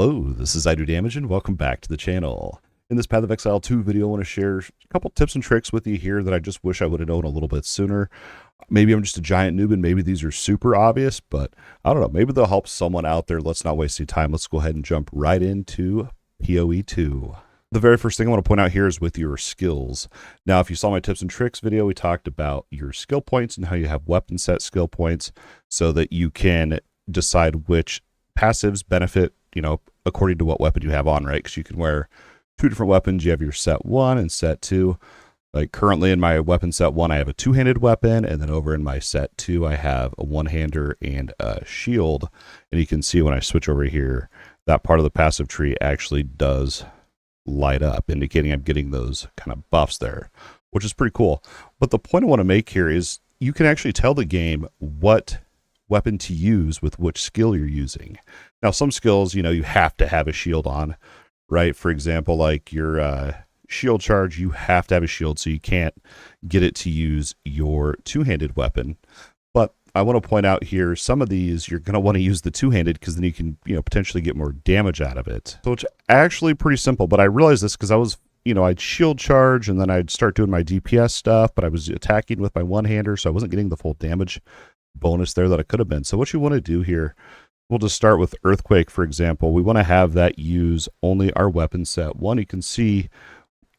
Hello, this is Idodmg and welcome back to the channel. In this Path of Exile 2 video, I want to share a couple tips and tricks with you here that I just wish I would have known a little bit sooner. Maybe I'm just a giant noob and maybe these are super obvious, but I don't know, maybe they'll help someone out there. Let's not waste any time. Let's go ahead and jump right into PoE 2. The very first thing I want to point out here is with your skills. Now, if you saw my tips and tricks video, we talked about your skill points and how you have weapon set skill points so that you can decide which passives benefit, according to what weapon you have on, right? Because you can wear two different weapons. You have your set 1 and set 2. Like currently in my weapon set 1, I have a two-handed weapon, and then over in my set 2, I have a one-hander and a shield. And you can see when I switch over here, that part of the passive tree actually does light up, indicating I'm getting those kind of buffs there, which is pretty cool. But the point I want to make here is you can actually tell the game what weapon to use with which skill you're using. Now, some skills, you have to have a shield on, right? For example, like your shield charge, you have to have a shield, so you can't get it to use your two-handed weapon. But I want to point out here, some of these you're going to want to use the two-handed because then you can, potentially get more damage out of it. So it's actually pretty simple, but I realized this because I was, I'd shield charge and then I'd start doing my DPS stuff, but I was attacking with my one-hander, so I wasn't getting the full damage bonus there that I could have been. So what you want to do here, we'll just start with Earthquake, for example. We want to have that use only our weapon set 1. You can see,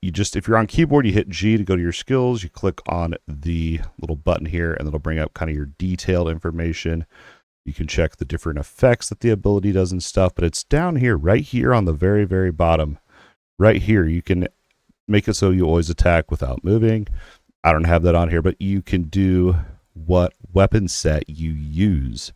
if you're on keyboard, you hit G to go to your skills. You click on the little button here, and it'll bring up kind of your detailed information. You can check the different effects that the ability does and stuff, but it's down here, right here on the very, very bottom. Right here, you can make it so you always attack without moving. I don't have that on here, but you can do what weapon set you use.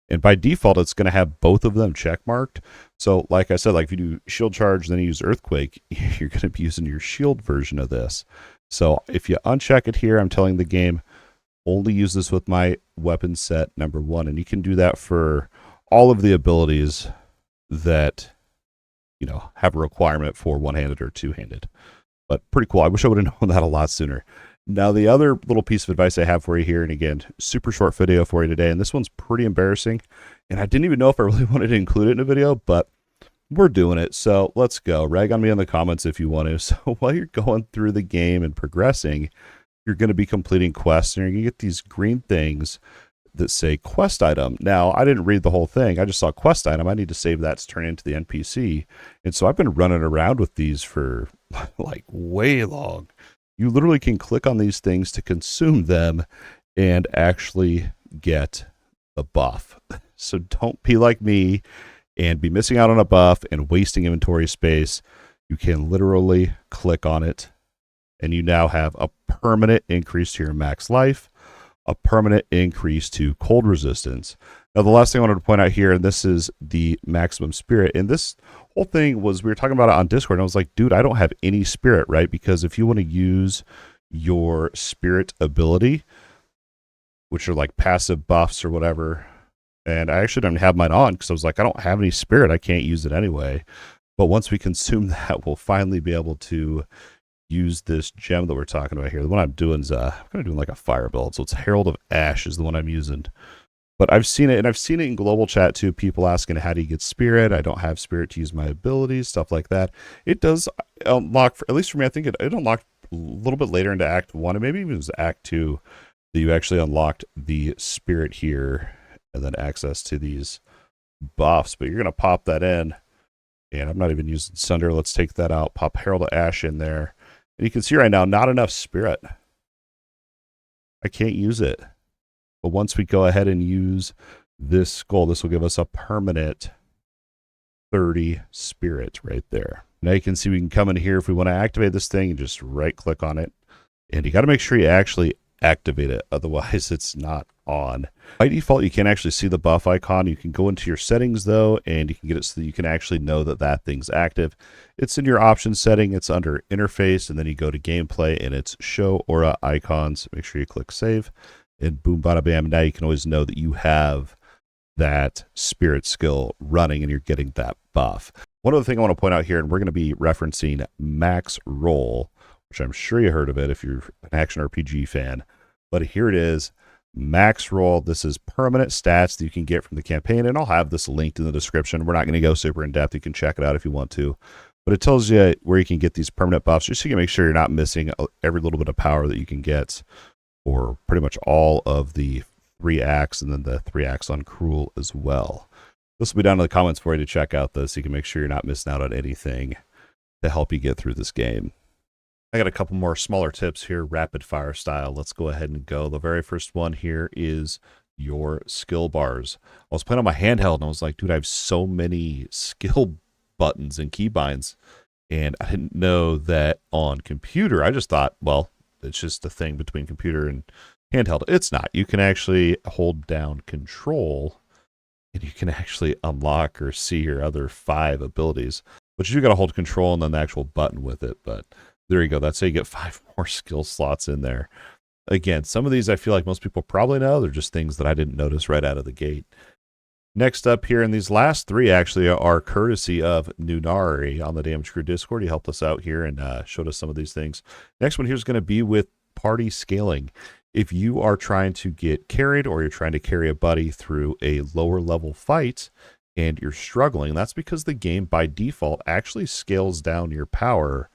And by default, it's going to have both of them check marked. So like I said, like if you do shield charge, then you use Earthquake, you're going to be using your shield version of this. So if you uncheck it here, I'm telling the game, only use this with my weapon set number 1. And you can do that for all of the abilities that, have a requirement for one-handed or two-handed. But pretty cool. I wish I would have known that a lot sooner. Now, the other little piece of advice I have for you here, and again, super short video for you today, and this one's pretty embarrassing, and I didn't even know if I really wanted to include it in a video, but we're doing it, so let's go. Rag on me in the comments if you want to. So while you're going through the game and progressing, you're going to be completing quests, and you're going to get these green things that say quest item. Now, I didn't read the whole thing. I just saw quest item. I need to save that to turn into the NPC, and so I've been running around with these for like way long. You literally can click on these things to consume them and actually get a buff. So don't be like me and be missing out on a buff and wasting inventory space. You can literally click on it and you now have a permanent increase to your max life, a permanent increase to cold resistance. Now, the last thing I wanted to point out here, and this is the maximum spirit, and this whole thing was, we were talking about it on Discord, and I was like, dude, I don't have any spirit, right? Because if you want to use your spirit ability, which are like passive buffs or whatever, and I actually didn't have mine on because I was like, I don't have any spirit, I can't use it anyway. But once we consume that, we'll finally be able to use this gem that we're talking about here. The one I'm doing is, I'm kind of doing like a fire build, so it's Herald of Ash is the one I'm using. But I've seen it, and I've seen it in global chat too, people asking, how do you get spirit? I don't have spirit to use my abilities, stuff like that. It does unlock, at least for me, I think it unlocked a little bit later into Act 1, and maybe even it was Act 2, that you actually unlocked the spirit here, and then access to these buffs. But you're going to pop that in, and I'm not even using Sunder. Let's take that out, pop Herald of Ash in there. And you can see right now, not enough spirit. I can't use it. But once we go ahead and use this skull, this will give us a permanent 30 spirit right there. Now you can see we can come in here if we want to activate this thing and just right click on it. And you got to make sure you actually activate it. Otherwise it's not on. By default, you can't actually see the buff icon. You can go into your settings though, and you can get it so that you can actually know that that thing's active. It's in your options setting. It's under interface, and then you go to gameplay and it's show aura icons. Make sure you click save. And boom, bada bam, now you can always know that you have that spirit skill running and you're getting that buff. One other thing I want to point out here, and we're going to be referencing Max Roll, which I'm sure you heard of it if you're an action RPG fan, but here it is. max roll. This is permanent stats that you can get from the campaign, and I'll have this linked in the description. We're not going to go super in depth. You can check it out if you want to, but it tells you where you can get these permanent buffs, just so you can make sure you're not missing every little bit of power that you can get, or pretty much all of the 3-axe, and then the 3-axe on Cruel as well. This will be down in the comments for you to check out this, so you can make sure you're not missing out on anything to help you get through this game. I got a couple more smaller tips here, rapid fire style. Let's go ahead and go. The very first one here is your skill bars. I was playing on my handheld and I was like, dude, I have so many skill buttons and keybinds, and I didn't know that on computer. I just thought, well, it's just a thing between computer and handheld. It's not. You can actually hold down control and you can actually unlock or see your other 5 abilities, but you got to hold control and then the actual button with it. But there you go. That's how you get 5 more skill slots in there. Again, some of these I feel like most people probably know. They're just things that I didn't notice right out of the gate. Next up here, and these last 3 actually are courtesy of Nunari on the DMGCREW Discord. He helped us out here and showed us some of these things. Next one here is going to be with party scaling. If you are trying to get carried, or you're trying to carry a buddy through a lower level fight and you're struggling, that's because the game by default actually scales down your power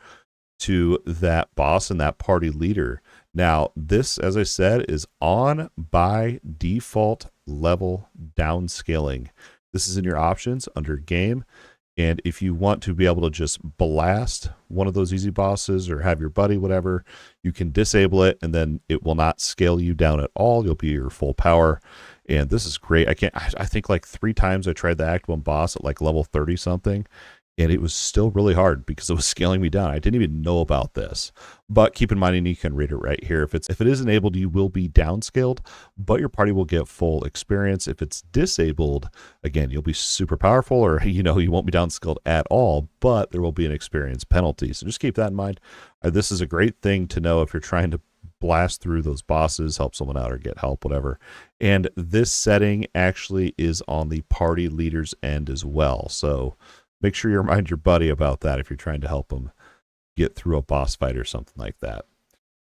to that boss and that party leader. Now, this, as I said, is on by default level downscaling. This is in your options under game. And if you want to be able to just blast one of those easy bosses or have your buddy, whatever, you can disable it, and then it will not scale you down at all. You'll be your full power. And this is great. I think like 3 times I tried the Act 1 boss at like level 30 something, and it was still really hard because it was scaling me down. I didn't even know about this. But keep in mind, and you can read it right here, if it is enabled, you will be downscaled, but your party will get full experience. If it's disabled, again, you'll be super powerful, or you won't be downscaled at all, but there will be an experience penalty. So just keep that in mind. This is a great thing to know if you're trying to blast through those bosses, help someone out, or get help, whatever. And this setting actually is on the party leader's end as well. So make sure you remind your buddy about that if you're trying to help them get through a boss fight or something like that.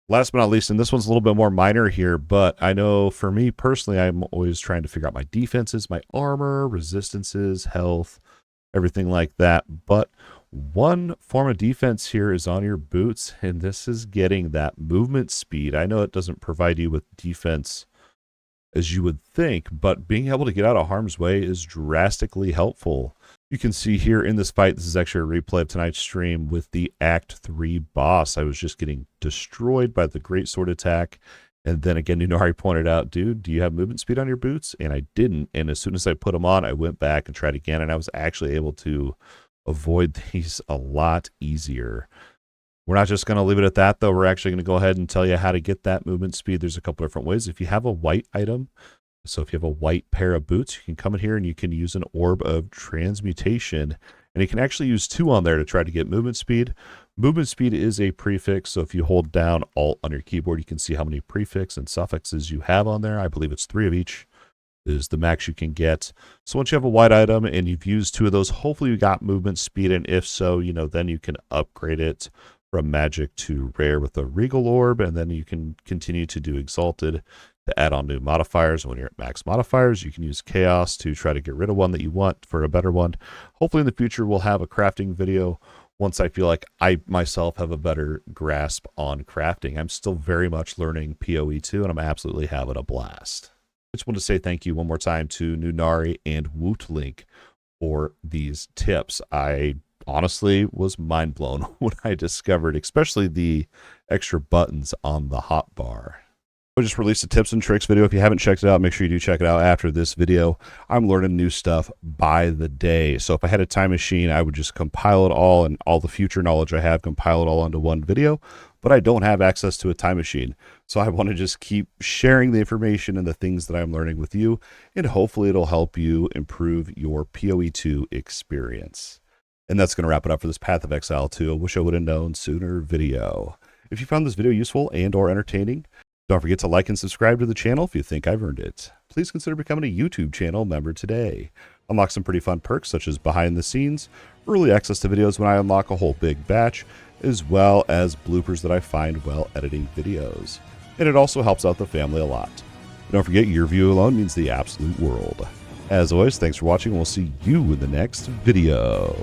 Last but not least, and this one's a little bit more minor here, but I know for me personally, I'm always trying to figure out my defenses, my armor, resistances, health, everything like that. But one form of defense here is on your boots, and this is getting that movement speed. I know it doesn't provide you with defense as you would think, but being able to get out of harm's way is drastically helpful. You can see here in this fight, this is actually a replay of tonight's stream with the Act 3 boss. I was just getting destroyed by the Great Sword attack. And then again, Nunari pointed out, dude, do you have movement speed on your boots? And I didn't. And as soon as I put them on, I went back and tried again, and I was actually able to avoid these a lot easier. We're not just going to leave it at that, though. We're actually going to go ahead and tell you how to get that movement speed. There's a couple different ways. If you have a white item, so if you have a white pair of boots, you can come in here and you can use an orb of transmutation, and you can actually use 2 on there to try to get movement speed. Movement speed is a prefix, so if you hold down Alt on your keyboard, you can see how many prefix and suffixes you have on there. I believe it's 3 of each is the max you can get. So once you have a white item and you've used 2 of those, hopefully you got movement speed, and if so, then you can upgrade it from magic to rare with a regal orb, and then you can continue to do exalted to add on new modifiers. And when you're at max modifiers, you can use chaos to try to get rid of one that you want for a better one. Hopefully in the future we'll have a crafting video once I feel like I myself have a better grasp on crafting. I'm still very much learning PoE2, and I'm absolutely having a blast. I just want to say thank you one more time to Nunari and Wootlink for these tips. I honestly was mind blown when I discovered, especially the extra buttons on the hotbar. I just released a tips and tricks video. If you haven't checked it out, make sure you do check it out after this video. I'm learning new stuff by the day. So if I had a time machine, I would just compile it all, and all the future knowledge I have, compile it all onto one video. But I don't have access to a time machine. So I want to just keep sharing the information and the things that I'm learning with you, and hopefully it'll help you improve your PoE2 experience. And that's going to wrap it up for this Path of Exile 2. I wish I would have known sooner video. If you found this video useful and or entertaining, don't forget to like and subscribe to the channel if you think I've earned it. Please consider becoming a YouTube channel member today. Unlock some pretty fun perks such as behind the scenes, early access to videos when I unlock a whole big batch, as well as bloopers that I find while editing videos. And it also helps out the family a lot. Don't forget, your view alone means the absolute world. As always, thanks for watching, and we'll see you in the next video.